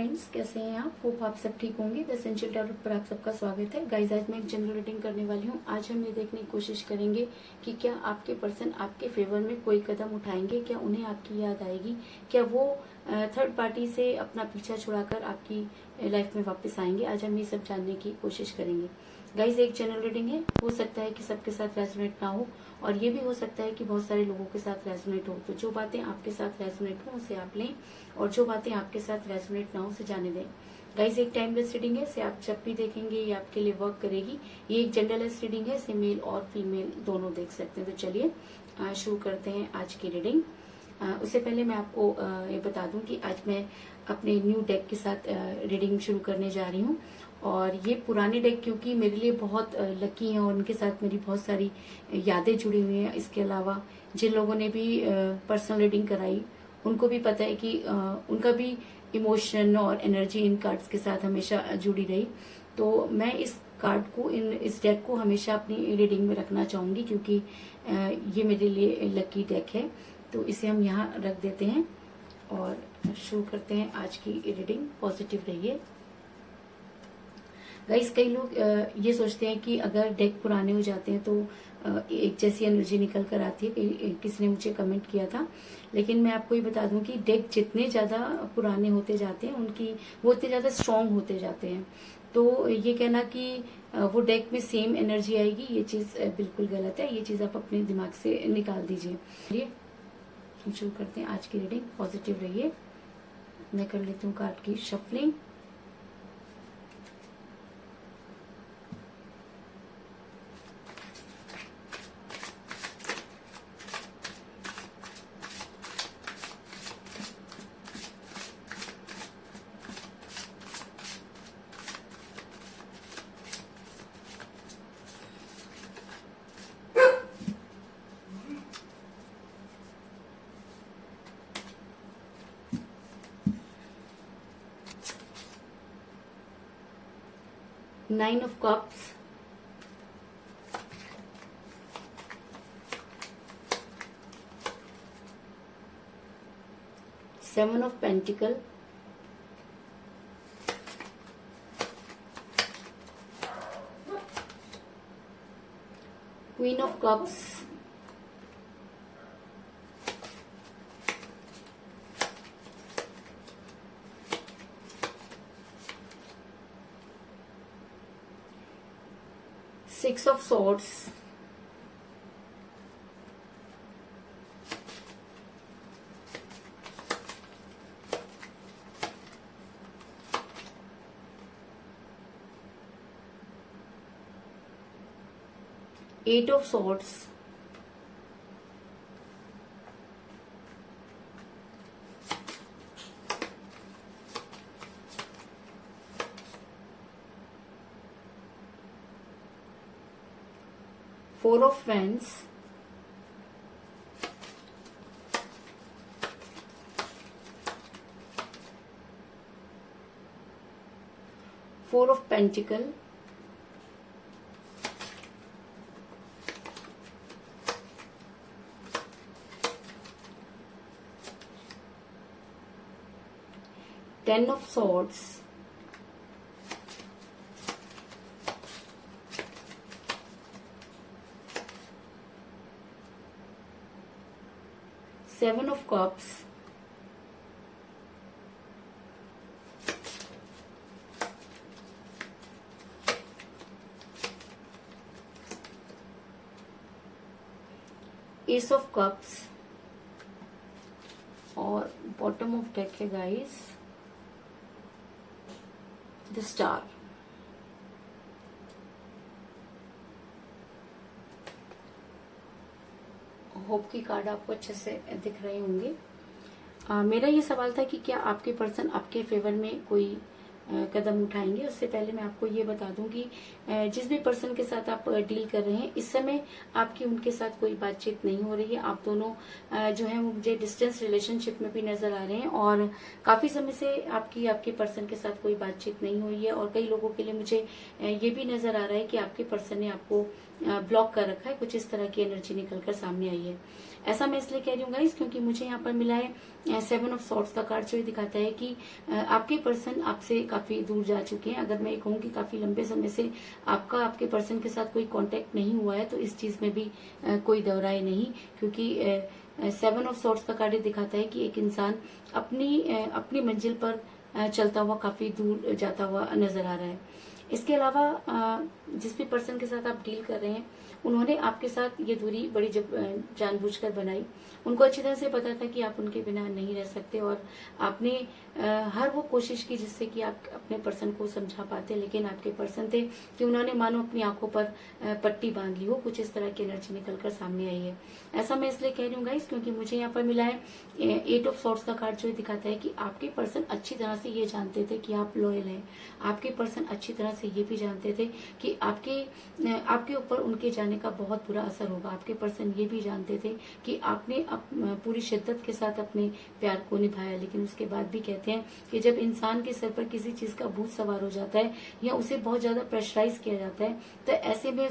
Friends, कैसे हैं आप? होप आप सब ठीक होंगे। द एसेंशियल टैरोट पर आप सबका स्वागत है। गाइस, आज मैं एक जनरल रीडिंग करने वाली हूँ। आज हम ये देखने की कोशिश करेंगे कि क्या आपके पर्सन आपके फेवर में कोई कदम उठाएंगे, क्या उन्हें आपकी याद आएगी, क्या वो थर्ड पार्टी से अपना पीछा छुड़ाकर आपकी लाइफ में वापस आएंगे। आज हम ये सब जानने की कोशिश करेंगे। गाइज, एक जनरल रीडिंग है, हो सकता है कि सबके साथ रेजोनेट ना हो और ये भी हो सकता है कि बहुत सारे लोगों के साथ रेजोनेट हो। तो जो बातें आपके साथ रेजोनेट हो उसे आप लें और जो बातें आपके साथ रेजोनेट ना हो उसे जाने दें। गाइज, एक टाइमलेस रीडिंग है, इसे आप जब भी देखेंगे ये आपके लिए वर्क करेगी। ये एक जेंडरलेस रीडिंग है, इसे मेल और फीमेल दोनों देख सकते हैं। तो चलिए शुरू करते हैं आज की रीडिंग। उससे पहले मैं आपको ये बता दूं कि आज मैं अपने न्यू डेक के साथ रीडिंग शुरू करने जा रही हूँ। और ये पुराने डेक क्योंकि मेरे लिए बहुत लकी हैं और उनके साथ मेरी बहुत सारी यादें जुड़ी हुई हैं। इसके अलावा जिन लोगों ने भी पर्सनल रीडिंग कराई उनको भी पता है कि उनका भी इमोशन और एनर्जी इन कार्ड्स के साथ हमेशा जुड़ी रही। तो मैं इस कार्ड को इस डेक को हमेशा अपनी रीडिंग में रखना चाहूंगी क्योंकि ये मेरे लिए लकी डेक है। तो इसे हम यहाँ रख देते हैं और शुरू करते हैं आज की रीडिंग। पॉजिटिव रहिए। गाइस, कई लोग ये सोचते हैं कि अगर डेक पुराने हो जाते हैं तो एक जैसी एनर्जी निकल कर आती है। किसी ने मुझे कमेंट किया था, लेकिन मैं आपको ये बता दूं कि डेक जितने ज्यादा पुराने होते जाते हैं वो उतने ज्यादा स्ट्रांग होते जाते हैं। तो ये कहना कि वो डेक में सेम एनर्जी आएगी, ये चीज बिल्कुल गलत है। ये चीज आप अपने दिमाग से निकाल दीजिए। चलिए हम शुरू करते हैं आज की रीडिंग। पॉजिटिव रहिए। मैं कर लेती हूँ कार्ड की shuffling. Nine of Cups, Seven of Pentacles, Queen of Cups, Six of Swords, Eight of Swords, Four of Wands, Four of Pentacles, Ten of Swords, Seven of Cups, Ace of Cups और bottom of deck है guys the star. Hope की card आपको अच्छे से दिख रहे होंगे। मेरा ये सवाल था कि क्या आपके पर्सन आपके फेवर में कोई कदम उठाएंगे। उससे पहले मैं आपको ये बता दूं कि जिस भी पर्सन के साथ आप डील कर रहे हैं इस समय आपकी उनके साथ कोई बातचीत नहीं हो रही है। आप दोनों जो है वो मुझे डिस्टेंस रिलेशनशिप में भी नजर आ रहे हैं और काफी समय से आपके पर्सन के साथ कोई बातचीत नहीं हुई है। और कई लोगों के लिए मुझे ये भी नजर आ रहा है कि आपके पर्सन ने आपको ब्लॉक कर रखा है। कुछ इस तरह की एनर्जी निकलकर सामने आई है। ऐसा मैं इसलिए कह रही हूँ गाइस क्योंकि मुझे यहाँ पर मिला है 7 ऑफ सॉर्ड्स का कार्ड, जो ये दिखाता है कि आपके पर्सन आपसे काफी दूर जा चुके हैं। अगर मैं कहूँ कि काफी लंबे समय से आपके पर्सन के साथ कोई कांटेक्ट नहीं हुआ है तो इस चीज में भी कोई दो राय नहीं, क्योंकि 7 ऑफ सॉर्ड्स का कार्ड दिखाता है कि एक इंसान अपनी मंजिल पर चलता हुआ काफी दूर जाता हुआ नजर आ रहा है। इसके अलावा जिस भी पर्सन के साथ आप डील कर रहे हैं उन्होंने आपके साथ ये दूरी बड़ी जानबूझकर बनाई। उनको अच्छी तरह से पता था कि आप उनके बिना नहीं रह सकते और आपने हर वो कोशिश की जिससे कि आप अपने पर्सन को समझा पाते, लेकिन आपके पर्सन थे कि उन्होंने मानो अपनी आंखों पर पट्टी बांध ली हो। कुछ इस तरह की एनर्जी निकलकर सामने आई है। ऐसा मैं इसलिए कह रही हूँ गाइस क्योंकि मुझे यहाँ पर मिला है 8 ऑफ सॉर्ड्स का कार्ड, जो दिखाता है कि आपके पर्सन अच्छी तरह से ये जानते थे कि आप लॉयल हैं। आपके पर्सन अच्छी तरह से ये भी जानते थे कि आपके ऊपर उनके जाने का बहुत बुरा असर होगा। आपके पर्सन ये भी जानते थे कि आपने पूरी शिद्दत के साथ अपने प्यार को निभाया, लेकिन उसके बाद भी कहते हैं कि जब इंसान के सर पर किसी चीज का भूत सवार हो जाता है या उसे बहुत ज्यादा प्रेशराइज किया जाता है तो ऐसे में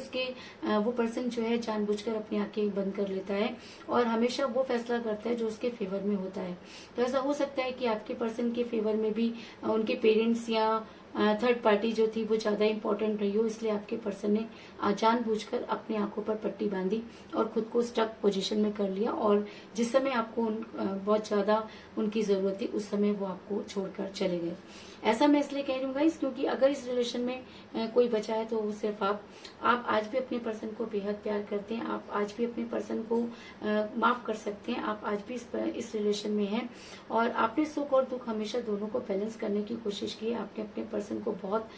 वो पर्सन जो है जानबूझकर अपनी आंखें बंद कर लेता है और हमेशा वो फैसला करता है जो उसके फेवर में होता है। तो ऐसा हो सकता है कि आपके पर्सन के फेवर में भी उनके पेरेंट्स या थर्ड पार्टी जो थी वो ज्यादा इंपॉर्टेंट रही हो, इसलिए आपके पर्सन ने जानबूझकर अपनी आंखों पर पट्टी बांधी और खुद को स्टक पोजीशन में कर लिया और जिस समय आपको बहुत ज्यादा उनकी जरूरत थी उस समय वो आपको छोड़कर चले गए। ऐसा मैं इसलिए कह रही हूँ गाइस क्योंकि अगर इस रिलेशन में कोई बचा है तो वो सिर्फ आप आज भी अपने पर्सन को बेहद प्यार करते हैं। आप आज भी अपने पर्सन को माफ कर सकते हैं। आप आज भी इस रिलेशन में हैं और आपने सुख और दुख हमेशा दोनों को बैलेंस करने की कोशिश की। आपने अपने पर्सन को बहुत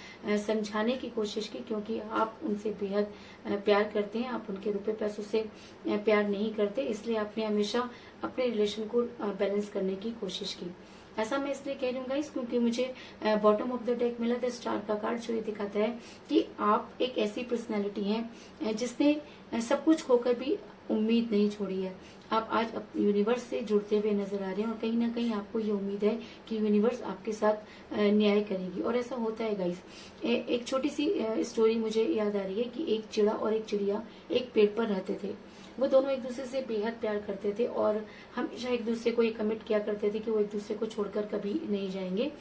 समझाने की कोशिश की क्योंकि आप उनसे बेहद प्यार करते हैं। आप उनके रुपए पैसों से प्यार नहीं करते, इसलिए आपने हमेशा अपने रिलेशन को बैलेंस करने की कोशिश की। ऐसा मैं इसलिए कह रही हूँ गाइस क्योंकि मुझे बॉटम ऑफ द डेक मिला द स्टार का कार्ड, जो ये दिखाता है कि आप एक ऐसी पर्सनैलिटी हैं जिसने सब कुछ खोकर भी उम्मीद नहीं छोड़ी है। आप आज यूनिवर्स से जुड़ते हुए नजर आ रहे हैं और कहीं ना कहीं आपको ये उम्मीद है कि यूनिवर्स आपके साथ न्याय करेगी और ऐसा होता है गाइस। एक छोटी सी स्टोरी मुझे याद आ रही है कि एक चिड़ा और एक चिड़िया एक पेड़ पर रहते थे। वो दोनों एक दूसरे से बेहद प्यार करते थे और हमेशा एक दूसरे को ये कमिट किया करते थे कि वो एक दूसरे को छोड़कर कभी नहीं जाएंगे।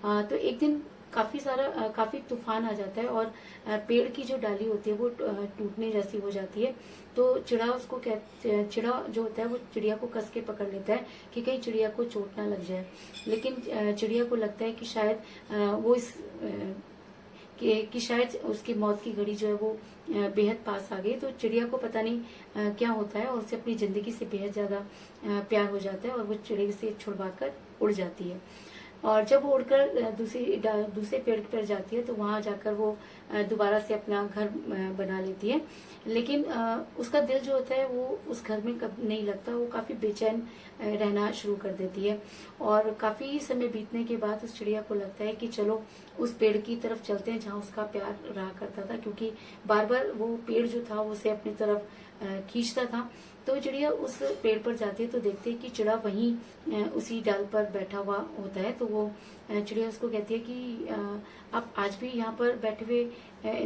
तो एक दिन काफी तूफान आ जाता है और पेड़ की जो डाली होती है वो टूटने जैसी हो जाती है। तो चिड़ा जो होता है वो चिड़िया को कस के पकड़ लेता है कि कहीं चिड़िया को चोट ना लग जाए, लेकिन चिड़िया को लगता है कि शायद वो कि शायद उसकी मौत की घड़ी जो है वो बेहद पास आ गई। तो चिड़िया को पता नहीं क्या होता है और उसे अपनी जिंदगी से बेहद ज्यादा प्यार हो जाता है और वो चिड़िया से छुड़वाकर उड़ जाती है। और जब वो उड़कर दूसरे पेड़ पर जाती है तो वहां जाकर वो दोबारा से अपना घर बना लेती है, लेकिन उसका दिल जो होता है वो उस घर में कब नहीं लगता। वो काफी बेचैन रहना शुरू कर देती है और काफी समय बीतने के बाद उस चिड़िया को लगता है कि चलो उस पेड़ की तरफ चलते हैं जहाँ उसका प्यार रहा करता था, क्योंकि बार बार वो पेड़ जो था उसे अपनी तरफ खींचता था। तो चिड़िया उस पेड़ पर जाती है तो देखते है कि चिड़ा वहीं उसी डाल पर बैठा हुआ होता है। तो वो चिड़िया उसको कहती है कि आप आज भी यहाँ पर बैठे हुए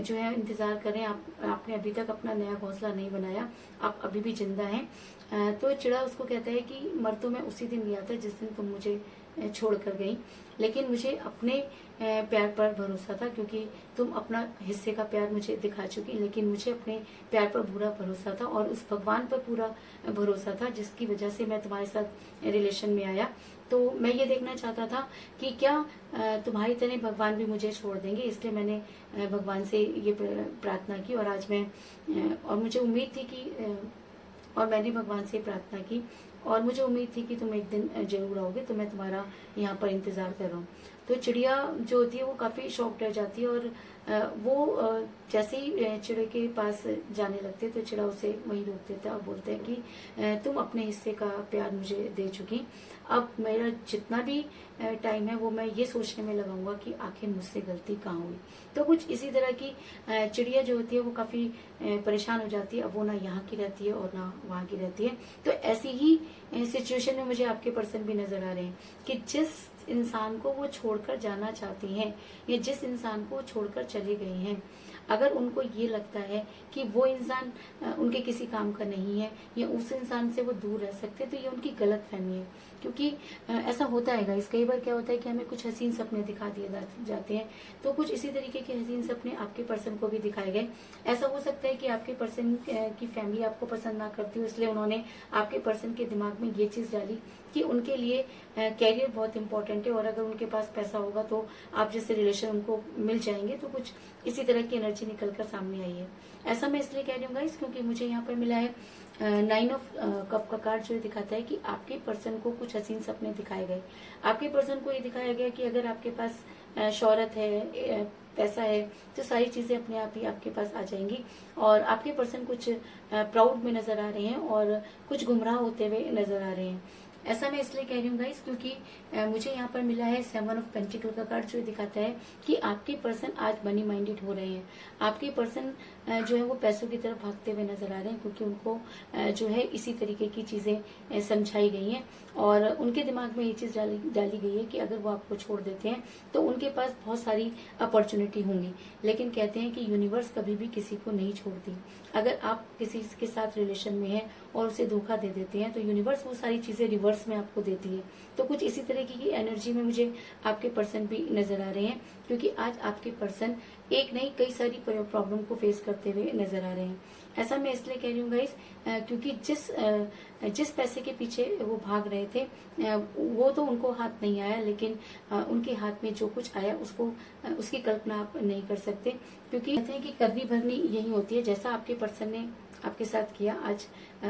जो है इंतजार कर रहे हैं, आपने अभी तक अपना नया घोंसला नहीं बनाया, आप अभी भी जिंदा हैं। तो चिड़ा उसको कहता है कि मर तो मैं उसी दिन गया था जिस दिन तुम मुझे छोड़कर गई, लेकिन मुझे अपने प्यार पर भरोसा था क्योंकि तुम अपना हिस्से का प्यार मुझे दिखा चुकी, लेकिन मुझे अपने प्यार पर पूरा भरोसा था और उस भगवान पर पूरा भरोसा था जिसकी वजह से मैं तुम्हारे साथ रिलेशन में आया। तो मैं ये देखना चाहता था कि क्या तुम्हारी तरह भगवान भी मुझे छोड़ देंगे, इसलिए मैंने भगवान से ये प्रार्थना की और आज और मुझे उम्मीद थी कि और मैंने भगवान से प्रार्थना की और मुझे उम्मीद थी कि तुम एक दिन जरूर आओगे, तो मैं तुम्हारा यहाँ पर इंतजार कर रहा हूँ। तो चिड़िया जो होती है वो काफी शॉक्ड रह जाती है और वो जैसे ही चिड़े के पास जाने लगते हैं तो चिड़ा उसे वहीं रोक देता है और बोलता है कि तुम अपने हिस्से का प्यार मुझे दे चुकी, अब मेरा जितना भी टाइम है वो मैं ये सोचने में लगाऊंगा कि आखिर मुझसे गलती कहाँ हुई। तो कुछ इसी तरह की चिड़िया जो होती है वो काफी परेशान हो जाती है। अब वो ना यहाँ की रहती है और ना वहाँ की रहती है। तो ऐसी ही सिचुएशन में मुझे आपके पर्सन भी नजर आ रहे हैं कि जिस इंसान को वो छोड़कर जाना चाहती हैं या जिस इंसान को छोड़कर चले गए हैं, अगर उनको ये लगता है कि वो इंसान उनके किसी काम का नहीं है या उस इंसान से वो दूर रह सकते हैं, तो ये उनकी गलत फहमी है। क्योंकि ऐसा होता है गाइस, कई बार क्या होता है कि हमें कुछ हसीन सपने दिखा दिए जाते हैं, तो कुछ इसी तरीके के हसीन सपने आपके पर्सन को भी दिखाए गए। ऐसा हो सकता है कि आपके पर्सन की फैमिली आपको पसंद ना करती हो, इसलिए उन्होंने आपके पर्सन के दिमाग में ये चीज डाली कि उनके लिए कैरियर बहुत इंपॉर्टेंट है और अगर उनके पास पैसा होगा तो आप जैसे रिलेशन उनको मिल जाएंगे। तो कुछ इसी तरह की एनर्जी निकल कर सामने आई है। ऐसा मैं इसलिए कह रही हूँ गाइस क्योंकि मुझे यहाँ पर मिला है 9 ऑफ कप का कार्ड, जो दिखाता है कि आपके पर्सन को कुछ हसीन सपने दिखाए गए। आपके पर्सन को ये दिखाया गया कि अगर आपके पास शौहरत है, पैसा है, तो सारी चीजें अपने आप ही आपके पास आ जाएंगी और आपके पर्सन कुछ प्राउड में नजर आ रहे हैं और कुछ गुमराह होते हुए नजर आ रहे हैं। ऐसा मैं इसलिए कह रही हूँ गाइस क्योंकि मुझे यहाँ पर मिला है 7 ऑफ पेंटिकल का कार्ड, जो दिखाता है कि आपके पर्सन आज मनी माइंडेड हो रहे हैं। आपके पर्सन जो है वो पैसों की तरफ भागते हुए नजर आ रहे हैं क्योंकि उनको जो है इसी तरीके की चीजें समझाई गई हैं और उनके दिमाग में ये चीज डाली गई है कि अगर वो आपको छोड़ देते हैं तो उनके पास बहुत सारी अपॉर्चुनिटी होंगी। लेकिन कहते हैं कि यूनिवर्स कभी भी किसी को नहीं छोड़ती। अगर आप किसी के साथ रिलेशन में हैं और उसे धोखा दे देते हैं तो यूनिवर्स वो सारी चीजें रिवर्स में आपको देती है। तो कुछ इसी तरह की एनर्जी में मुझे आपके पर्सन भी नजर आ रहे हैं क्योंकि आज आपके पर्सन एक नहीं कई सारी प्रॉब्लम को फेस करते हुए नजर आ रहे हैं। ऐसा मैं इसलिए कह रही हूँ गाइस क्योंकि जिस पैसे के पीछे वो भाग रहे थे वो तो उनको हाथ नहीं आया, लेकिन उनके हाथ में जो कुछ आया उसकी कल्पना आप नहीं कर सकते। क्योंकि कहते हैं कि करनी भरनी यही होती है। जैसा आपके पर्सन ने आपके साथ किया आज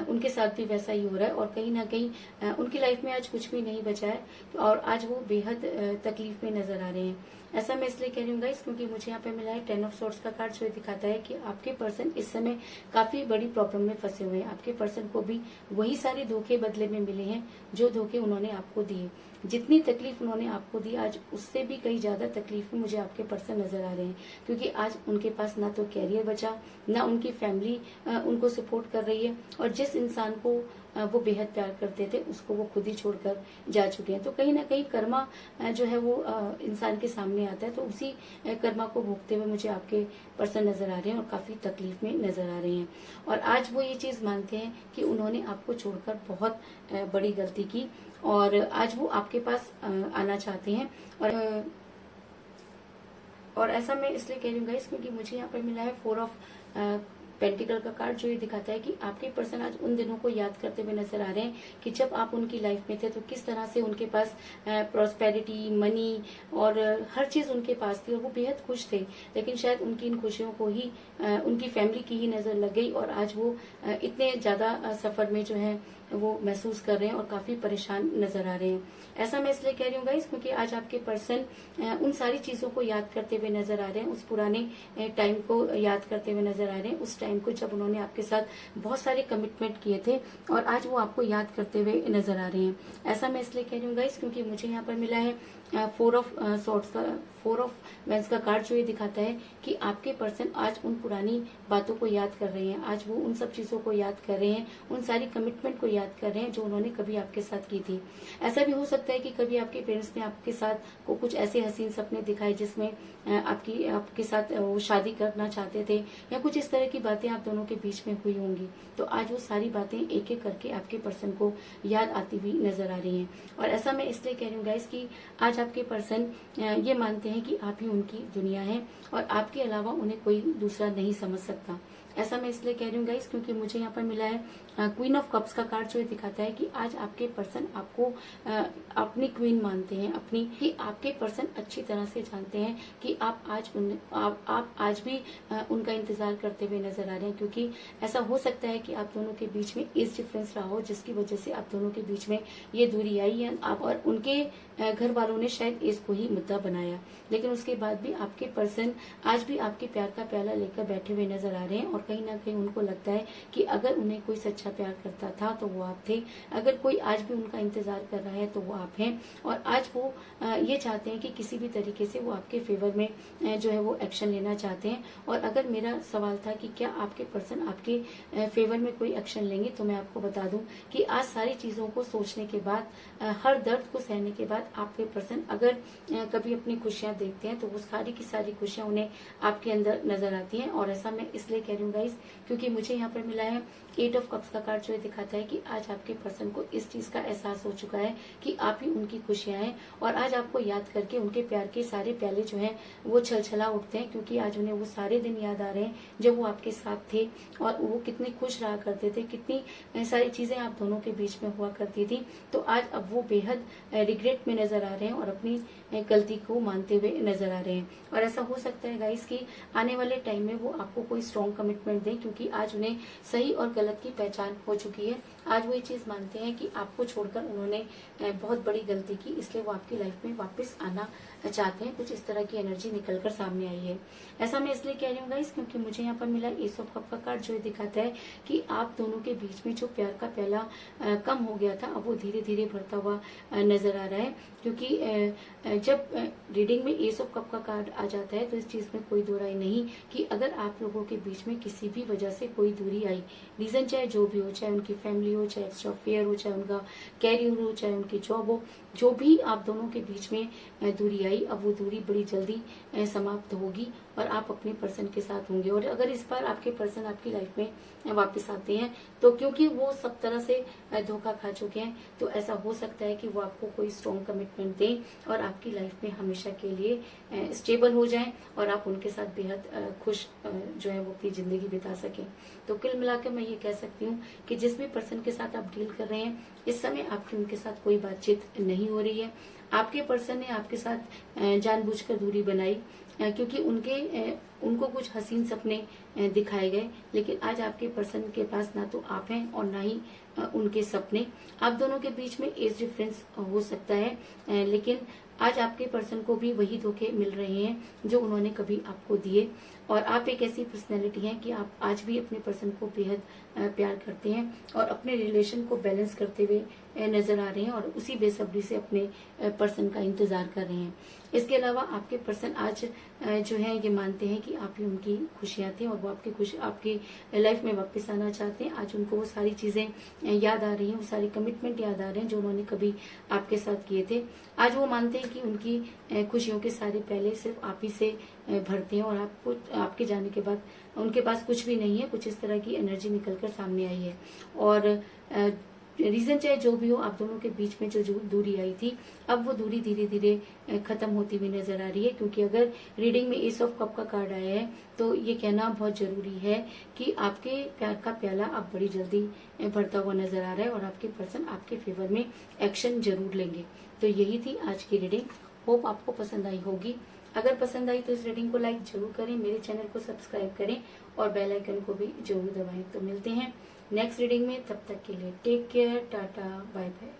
उनके साथ भी वैसा ही हो रहा है और कहीं ना कहीं उनकी लाइफ में आज कुछ भी नहीं बचा है और आज वो बेहद तकलीफ में नजर आ रहे हैं। ऐसा मैं इसलिए कह रही हूँ गाइस क्योंकि मुझे यहाँ पे मिला है 10 ऑफ सोर्ड्स का कार्ड, जो दिखाता है कि आपके पर्सन इस समय काफी बड़ी प्रॉब्लम में फंसे हुए हैं। आपके पर्सन को भी वही सारे धोखे बदले में मिले हैं जो धोखे उन्होंने आपको दिए। जितनी तकलीफ उन्होंने आपको दी आज उससे भी कई ज्यादा तकलीफ में मुझे आपके पर्सन नजर आ रहे हैं क्योंकि आज उनके पास ना तो कैरियर बचा, ना उनकी फैमिली उनको सपोर्ट कर रही है और जिस इंसान को वो बेहद प्यार करते थे उसको वो खुद ही छोड़कर जा चुके हैं। तो कहीं ना कहीं कर्मा जो है वो इंसान के सामने आता है, तो उसी कर्मा को भोगते हुए मुझे आपके पर्सन नजर आ रहे हैं और काफी तकलीफ में नजर आ रहे हैं। और आज वो ये चीज मानते हैं कि उन्होंने आपको छोड़कर बहुत बड़ी गलती की और आज वो आपके पास आना चाहते हैं। और ऐसा मैं इसलिए कह रही हूँ गाइस क्योंकि मुझे यहाँ पर मिला है 4 ऑफ पेंटिकल का कार्ड, जो ये दिखाता है कि आपके पर्सन आज उन दिनों को याद करते हुए नजर आ रहे हैं कि जब आप उनकी लाइफ में थे तो किस तरह से उनके पास प्रॉस्पेरिटी, मनी और हर चीज उनके पास थी और वो बेहद खुश थे। लेकिन शायद उनकी इन खुशियों को ही उनकी फैमिली की ही नजर लग गई और आज वो इतने ज्यादा सफर में जो है वो महसूस कर रहे हैं और काफी परेशान नजर आ रहे हैं। ऐसा मैं इसलिए कह रही हूँ गाइस क्योंकि आज आपके पर्सन उन सारी चीजों को याद करते हुए नजर आ रहे हैं, उस पुराने टाइम को याद करते हुए नजर आ रहे हैं, उस टाइम को जब उन्होंने आपके साथ बहुत सारे कमिटमेंट किए थे और आज वो आपको याद करते हुए नजर आ रहे हैं। ऐसा मैं इसलिए कह रही हूँ गाइस क्योंकि मुझे यहाँ पर मिला है 4 ऑफ सॉर्ड्स का 4 ऑफ वेंस का कार्ड, जो ये दिखाता है कि आपके पर्सन आज उन पुरानी बातों को याद कर रहे हैं। आज वो उन सब चीजों को याद कर रहे हैं, उन सारी कमिटमेंट को याद कर रहे हैं जो उन्होंने कभी आपके साथ की थी। ऐसा भी हो सकता है कि कभी आपके पेरेंट्स ने आपके साथ को कुछ ऐसे हसीन सपने दिखाए जिसमें आपके साथ वो शादी करना चाहते थे या कुछ इस तरह की बातें आप दोनों के बीच में हुई होंगी। तो आज वो सारी बातें एक एक करके आपके पर्सन को याद आती हुई नजर आ रही हैं। और ऐसा मैं इसलिए कह रही हूँ गाइस कि आज आपके पर्सन ये मानते हैं कि आप ही उनकी दुनिया है और आपके अलावा उन्हें कोई दूसरा नहीं समझ सकता। ऐसा मैं इसलिए कह रही हूँ गाइस क्योंकि मुझे यहाँ पर मिला है क्वीन ऑफ कप्स का कार्ड, जो दिखाता है कि आज आपके पर्सन आपको अपनी क्वीन मानते हैं, अपनी कि आपके पर्सन अच्छी तरह से जानते हैं कि आप आज भी उनका इंतजार करते हुए नजर आ रहे हैं, क्योंकि ऐसा हो सकता है कि आप दोनों के बीच में एज डिफरेंस रहा हो, जिसकी वजह से आप दोनों के बीच में ये दूरी आई है। आप और उनके घर वालों ने शायद एज को ही मुद्दा बनाया, लेकिन उसके बाद भी आपके पर्सन आज भी आपके प्यार का प्याला लेकर बैठे हुए नजर आ रहे हैं। और कहीं ना कहीं उनको लगता है कि अगर उन्हें कोई सच्चा प्यार करता था तो वो आप थे, अगर कोई आज भी उनका इंतजार कर रहा है तो वो आप हैं। और आज वो ये चाहते हैं कि किसी भी तरीके से वो आपके फेवर में जो है वो एक्शन लेना चाहते हैं। और अगर मेरा सवाल था कि क्या आपके पर्सन आपके फेवर में कोई एक्शन लेंगे, तो मैं आपको बता दूं कि आज सारी चीजों को सोचने के बाद, हर दर्द को सहने के बाद आपके पर्सन अगर कभी अपनी खुशियां देखते हैं तो वो सारी की सारी खुशियां उन्हें आपके अंदर नजर आती हैं। और ऐसा मैं इसलिए कह रही हूँ गाइस क्योंकि मुझे यहाँ पर मिला है 8 ऑफ कप्स का कार्ड, जो दिखाता है कि आज आपके पर्सन को इस चीज का एहसास हो चुका है कि आप ही उनकी खुशियां हैं। और आज आपको याद करके उनके प्यार के सारे प्याले जो हैं वो छलछला उठते हैं, क्योंकि आज उन्हें वो सारे दिन याद आ रहे हैं जब वो आपके साथ थे और वो कितने खुश रहा करते थे, कितनी सारी चीजें आप दोनों के बीच में हुआ करती थी। तो आज अब वो बेहद रिग्रेट में नजर आ रहे हैं और अपनी गलती को मानते हुए नजर आ रहे हैं। और ऐसा हो सकता है गाइस कि आने वाले टाइम में वो आपको कोई स्ट्रॉन्ग कमिटमेंट दें, क्योंकि आज उन्हें सही और गलत की पहचान हो चुकी है। आज वो ये चीज मानते हैं कि आपको छोड़कर उन्होंने बहुत बड़ी गलती की, इसलिए वो आपकी लाइफ में वापस आना चाहते हैं। कुछ इस तरह की एनर्जी निकलकर सामने आई है। ऐसा मैं इसलिए कह रही हूँ गाइस क्योंकि मुझे यहाँ पर मिला एस ऑफ कप का कार्ड, जो दिखाता है कि आप दोनों के बीच में जो प्यार का प्याला कम हो गया था, अब वो धीरे धीरे भरता हुआ नजर आ रहा है। क्योंकि जब रीडिंग में एस ऑफ कप का कार्ड आ जाता है तो इस चीज में कोई दो राय नहीं कि अगर आप लोगों के बीच में किसी भी वजह से कोई दूरी आई, रीजन चाहे जो भी हो, चाहे उनकी फैमिली हो, चाहे एक्स्ट्रा अफेयर हो, चाहे उनका कैरियर हो, चाहे उनकी जॉब हो, जो भी आप दोनों के बीच में दूरी आई, अब वो दूरी बड़ी जल्दी समाप्त होगी और आप अपने पर्सन के साथ होंगे। और अगर इस बार आपके पर्सन आपकी लाइफ में वापस आते हैं तो क्योंकि वो सब तरह से धोखा खा चुके हैं, तो ऐसा हो सकता है कि वो आपको कोई स्ट्रॉन्ग कमिटमेंट दें और आपकी लाइफ में हमेशा के लिए स्टेबल हो जाएं और आप उनके साथ बेहद खुश जो है वो अपनी जिंदगी बिता सकें। तो कुल मिलाकर मैं ये कह सकती हूँ कि जिस भी पर्सन के साथ आप डील कर रहे हैं, इस समय आपकी उनके साथ कोई बातचीत नहीं हो रही है। आपके पर्सन ने आपके साथ जानबूझकर दूरी बनाई क्योंकि उनको कुछ हसीन सपने दिखाए गए, लेकिन आज आपके पर्सन के पास ना तो आप हैं और ना ही उनके सपने। आप दोनों के बीच में एज डिफरेंस हो सकता है, लेकिन आज आपके पर्सन को भी वही धोखे मिल रहे हैं जो उन्होंने कभी आपको दिए। और आप एक ऐसी पर्सनैलिटी हैं कि आप आज भी अपने पर्सन को बेहद प्यार करते हैं और अपने रिलेशन को बैलेंस करते हुए नजर आ रहे हैं और उसी बेसब्री से अपने पर्सन का इंतजार कर रहे हैं। इसके अलावा आपके पर्सन आज जो है ये मानते हैं कि आप ही उनकी खुशियां थे और वो आपकी लाइफ में वापस आना चाहते हैं। आज उनको वो सारी चीजें याद आ रही हैं, वो सारी कमिटमेंट याद आ रहे हैं जो उन्होंने कभी आपके साथ किए थे। आज वो मानते हैं कि उनकी खुशियों के सारे पहले सिर्फ आप ही से भरते हैं और आपके जाने के बाद उनके पास कुछ भी नहीं है। कुछ इस तरह की एनर्जी निकलकर सामने आई है। और रीजन चाहे जो भी हो, आप दोनों के बीच में जो दूरी आई थी, अब वो दूरी धीरे धीरे खत्म होती हुई नजर आ रही है। क्योंकि अगर रीडिंग में एस ऑफ कप का कार्ड आया है तो ये कहना बहुत जरूरी है कि आपके प्यार का प्याला अब बड़ी जल्दी भरता हुआ नजर आ रहा है और आपके पर्सन आपके फेवर में एक्शन जरूर लेंगे। तो यही थी आज की रीडिंग। होप आपको पसंद आई होगी। अगर पसंद आई तो इस रीडिंग को लाइक जरूर करें, मेरे चैनल को सब्सक्राइब करें और बेल आइकन को भी जरूर दबाएं। तो मिलते हैं नेक्स्ट रीडिंग में, तब तक के लिए take care, tata, bye bye.